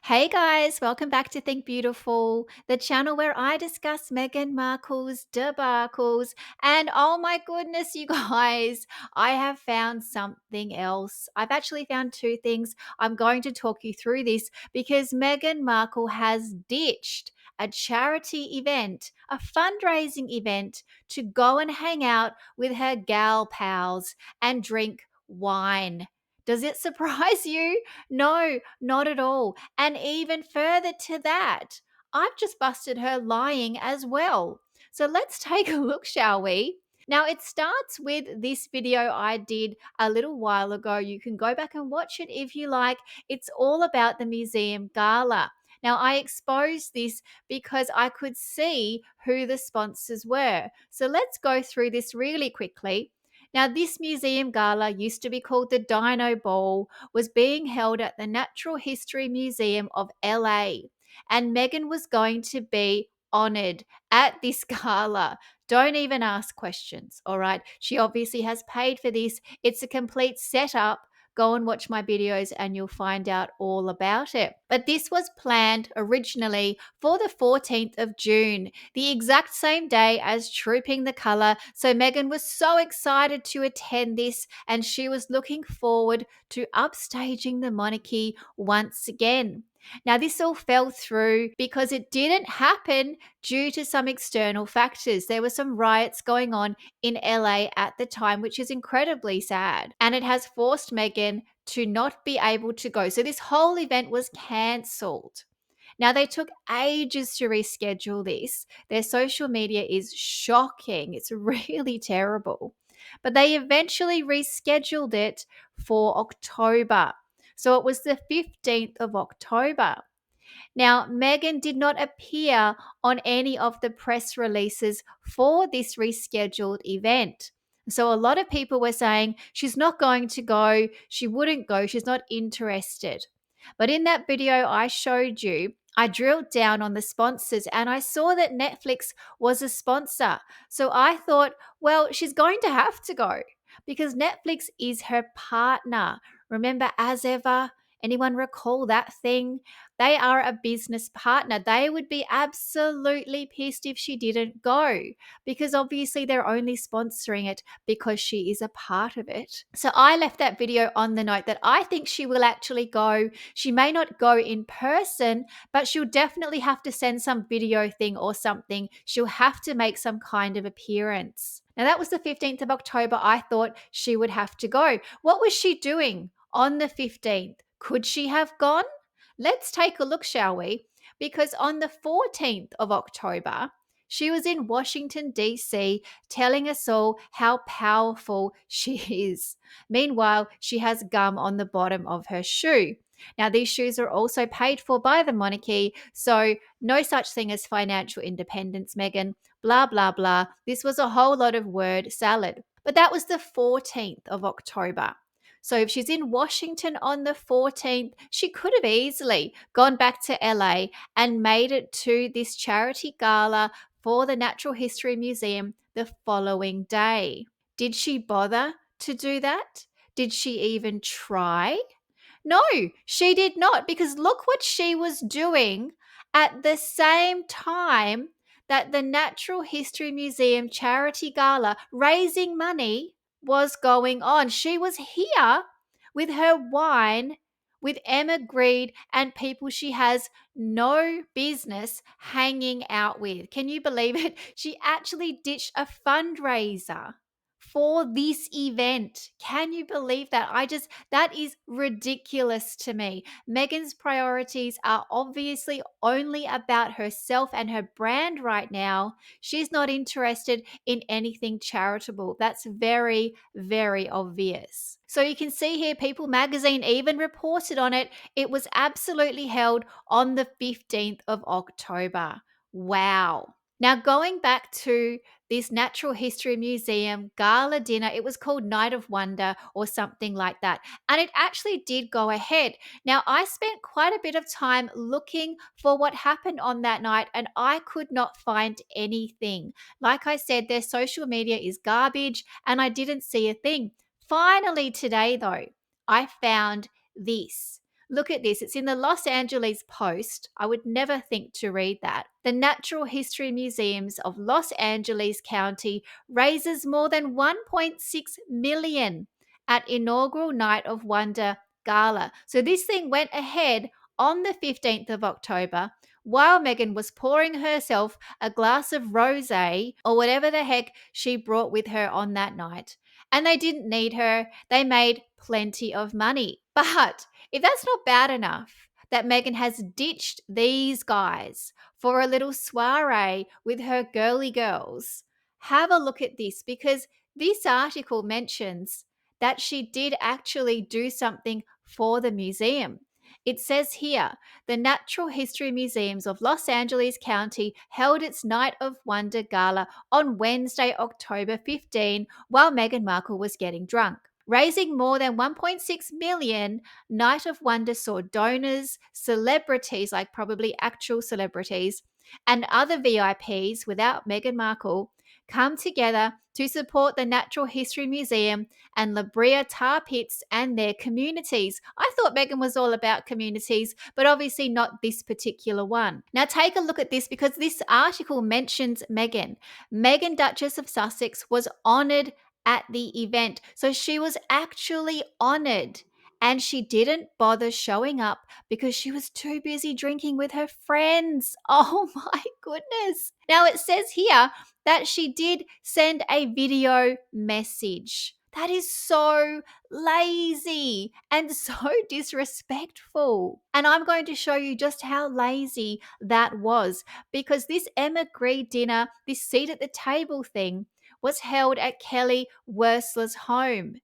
Hey guys, welcome back to Think Beautiful, the channel where I discuss Meghan Markle's debacles. And oh my goodness, you guys, I have found something else. I've actually found two things. I'm going to talk you through this because Meghan Markle has ditched a charity event, a fundraising event, to go and hang out with her gal pals and drink wine. Does it surprise you? No, not at all. And even further to that, I've just busted her lying as well. So let's take a look, shall we? Now, it starts with this video I did a little while ago. You can go back and watch it if you like. It's all about the museum gala. Now, I exposed this because I could see who the sponsors were. So let's go through this really quickly. Now, this museum gala used to be called the Dino Ball, was being held at the Natural History Museum of LA, and Meghan was going to be honored at this gala. Don't even ask questions, all right? She obviously has paid for this. It's a complete setup. Go and watch my videos and you'll find out all about it. But this was planned originally for the 14th of June, the exact same day as Trooping the Colour. So Meghan was so excited to attend this and she was looking forward to upstaging the monarchy once again. Now, this all fell through because it didn't happen due to some external factors. There were some riots going on in LA at the time, which is incredibly sad. And it has forced Meghan to not be able to go. So this whole event was cancelled. Now, they took ages to reschedule this. Their social media is shocking. It's really terrible. But they eventually rescheduled it for October. So it was the 15th of October. Now, Meghan did not appear on any of the press releases for this rescheduled event. So, a lot of people were saying she's not going to go, she wouldn't go, she's not interested. But in that video I showed you, I drilled down on the sponsors and I saw that Netflix was a sponsor. So I thought, well, she's going to have to go because Netflix is her partner. Remember, as ever, anyone recall that thing? They are a business partner. They would be absolutely pissed if she didn't go because obviously they're only sponsoring it because she is a part of it. So I left that video on the note that I think she will actually go. She may not go in person, but she'll definitely have to send some video thing or something. She'll have to make some kind of appearance. Now, that was the 15th of October. I thought she would have to go. What was she doing on the 15th? Could she have gone? Let's take a look, shall we? Because on the 14th of October, she was in Washington, D.C., telling us all how powerful she is. Meanwhile, she has gum on the bottom of her shoe. Now, these shoes are also paid for by the monarchy, so no such thing as financial independence, Meghan. Blah, blah, blah. This was a whole lot of word salad. But that was the 14th of October. So if she's in Washington on the 14th, she could have easily gone back to LA and made it to this charity gala for the Natural History Museum the following day. Did she bother to do that? Did she even try? No, she did not, because look what she was doing at the same time that the Natural History Museum charity gala raising money was going on. She was here with her wine with Emma Grede and people she has no business hanging out with. Can you believe it? She actually ditched a fundraiser for this event. Can you believe that? That is ridiculous to me. Meghan's priorities are obviously only about herself and her brand right now. She's not interested in anything charitable. That's very, very obvious. So you can see here, People magazine even reported on it. It was absolutely held on the 15th of October. Wow. Now, going back to this Natural History Museum gala dinner, it was called Night of Wonder or something like that. And it actually did go ahead. Now, I spent quite a bit of time looking for what happened on that night and I could not find anything. Like I said, their social media is garbage and I didn't see a thing. Finally, today, though, I found this. Look at this. It's in the Los Angeles Post. I would never think to read that. The Natural History Museums of Los Angeles County raises more than 1.6 million at inaugural Night of Wonder gala. So this thing went ahead on the 15th of October while Meghan was pouring herself a glass of rosé or whatever the heck she brought with her on that night. And they didn't need her. They made plenty of money. But if that's not bad enough, that Meghan has ditched these guys for a little soiree with her girly girls, have a look at this, because this article mentions that she did actually do something for the museum. It says here, the Natural History Museums of Los Angeles County held its Night of Wonder gala on Wednesday, October 15, while Meghan Markle was getting drunk. Raising more than 1.6 million, Night of Wonder saw donors, celebrities, like probably actual celebrities, and other VIPs without Meghan Markle come together to support the Natural History Museum and La Brea Tar Pits and their communities. I thought Meghan was all about communities, but obviously not this particular one. Now take a look at this, because this article mentions Meghan. Meghan, Duchess of Sussex, was honoured at the event. So she was actually honoured. And she didn't bother showing up because she was too busy drinking with her friends. Oh my goodness. Now it says here that she did send a video message. That is so lazy and so disrespectful. And I'm going to show you just how lazy that was, because this Emma Grede dinner, this seat at the table thing, was held at Kelly Wursler's home.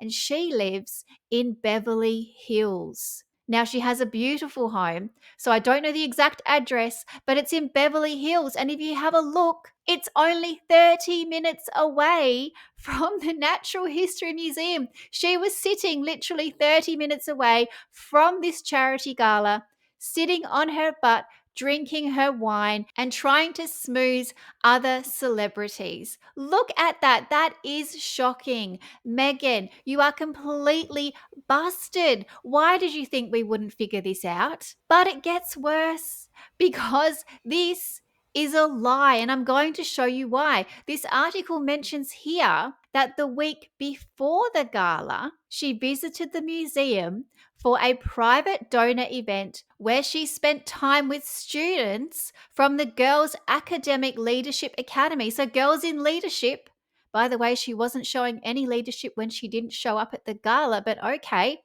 And she lives in Beverly Hills. Now, she has a beautiful home, so I don't know the exact address, but it's in Beverly Hills. And if you have a look, it's only 30 minutes away from the Natural History Museum. She was sitting literally 30 minutes away from this charity gala, sitting on her butt, drinking her wine and trying to smooth other celebrities. Look at that. That is shocking. Meghan, you are completely busted. Why did you think we wouldn't figure this out? But it gets worse, because this is a lie, and I'm going to show you why. This article mentions here that the week before the gala, she visited the museum for a private donor event where she spent time with students from the Girls Academic Leadership Academy. So, girls in leadership. By the way, she wasn't showing any leadership when she didn't show up at the gala, but okay.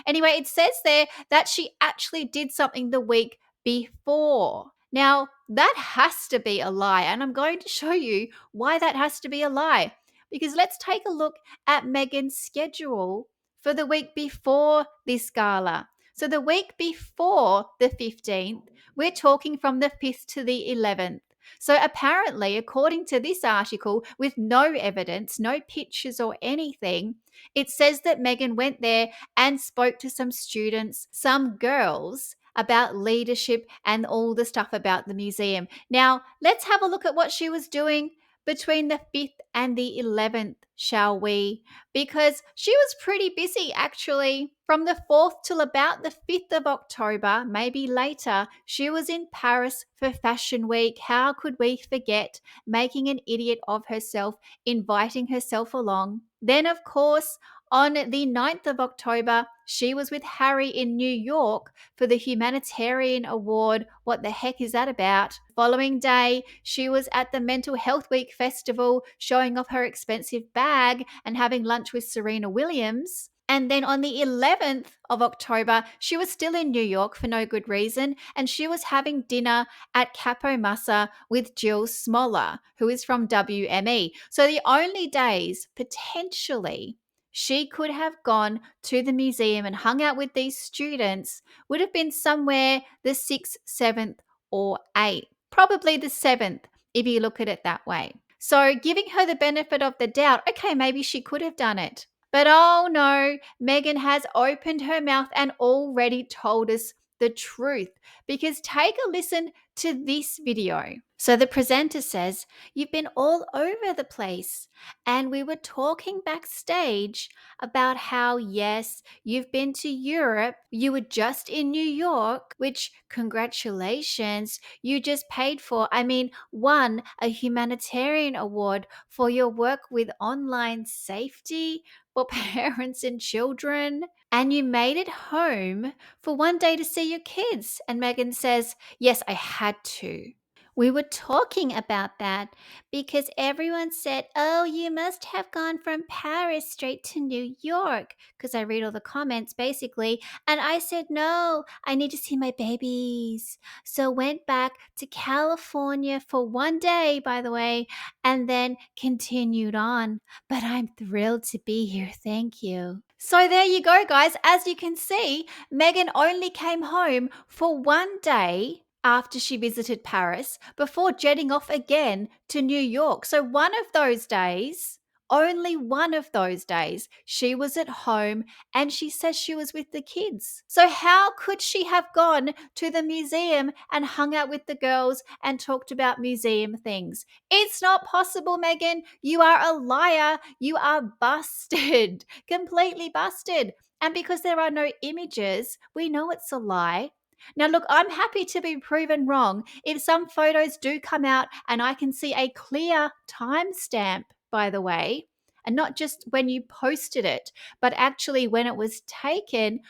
Anyway, it says there that she actually did something the week before. Now, that has to be a lie, and I'm going to show you why that has to be a lie. Because let's take a look at Meghan's schedule for the week before this gala. So the week before the 15th, we're talking from the 5th to the 11th. So apparently, according to this article, with no evidence, no pictures or anything, it says that Meghan went there and spoke to some students, some girls, about leadership and all the stuff about the museum. Now, let's have a look at what she was doing between the 5th and the 11th, shall we? Because she was pretty busy actually. From the 4th till about the 5th of October, maybe later, she was in Paris for Fashion Week. How could we forget? Making an idiot of herself, inviting herself along. Then, of course, on the 9th of October, she was with Harry in New York for the Humanitarian Award. What the heck is that about? Following day, she was at the Mental Health Week festival, showing off her expensive bag and having lunch with Serena Williams. And then on the 11th of October, she was still in New York for no good reason, and she was having dinner at Capo Massa with Jill Smoller, who is from WME. So the only days potentially she could have gone to the museum and hung out with these students would have been somewhere the 6th, 7th, or 8th. Probably the 7th, if you look at it that way. So giving her the benefit of the doubt, okay, maybe she could have done it. But oh no, Meghan has opened her mouth and already told us the truth. Because take a listen to this video. So the presenter says, "You've been all over the place. And we were talking backstage about how, yes, you've been to Europe. You were just in New York, which, congratulations, you just paid for. I mean, won a humanitarian award for your work with online safety for parents and children. And you made it home for one day to see your kids." And Meghan says, "Yes, I had to. We were talking about that because everyone said, 'Oh, you must have gone from Paris straight to New York.' Because I read all the comments basically. And I said, 'No, I need to see my babies.' So went back to California for one day, by the way, and then continued on. But I'm thrilled to be here. Thank you." So there you go, guys. As you can see, Meghan only came home for one day after she visited Paris before jetting off again to New York. So one of those days, only one of those days, she was at home and she says she was with the kids. So how could she have gone to the museum and hung out with the girls and talked about museum things? It's not possible, Meghan. You are a liar. You are busted, completely busted. And because there are no images, we know it's a lie. Now, look, I'm happy to be proven wrong if some photos do come out and I can see a clear timestamp, by the way, and not just when you posted it, but actually when it was taken.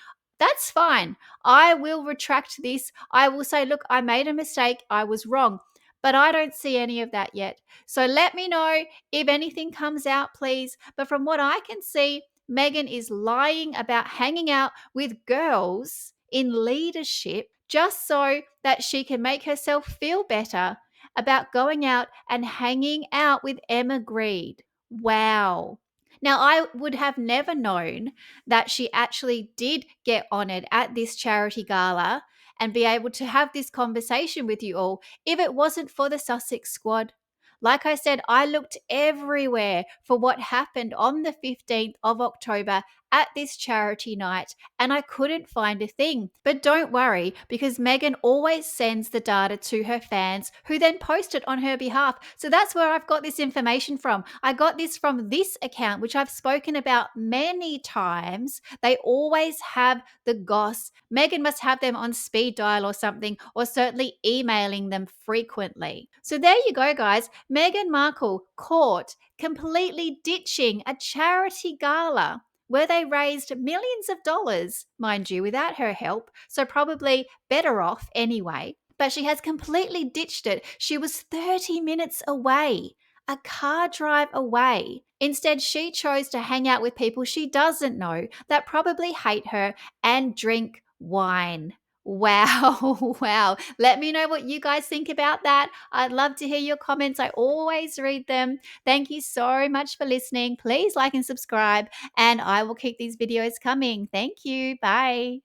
That's fine. I will retract this. I will say, look, I made a mistake. I was wrong. But I don't see any of that yet. So let me know if anything comes out, please. But from what I can see, Meghan is lying about hanging out with girls in leadership just so that she can make herself feel better about going out and hanging out with Emma Grede. Wow. Now, I would have never known that she actually did get honored at this charity gala and be able to have this conversation with you all if it wasn't for the Sussex squad. Like I said, I looked everywhere for what happened on the 15th of October at this charity night, and I couldn't find a thing. But don't worry, because Meghan always sends the data to her fans who then post it on her behalf. So that's where I've got this information from. I got this from this account, which I've spoken about many times. They always have the goss. Meghan must have them on speed dial or something, or certainly emailing them frequently. So there you go, guys. Meghan Markle caught completely ditching a charity gala where they raised millions of dollars, mind you, without her help, so probably better off anyway. But she has completely ditched it. She was 30 minutes away, a car drive away. Instead, she chose to hang out with people she doesn't know that probably hate her and drink wine. Wow, wow. Let me know what you guys think about that. I'd love to hear your comments. I always read them. Thank you so much for listening. Please like and subscribe, and I will keep these videos coming. Thank you. Bye.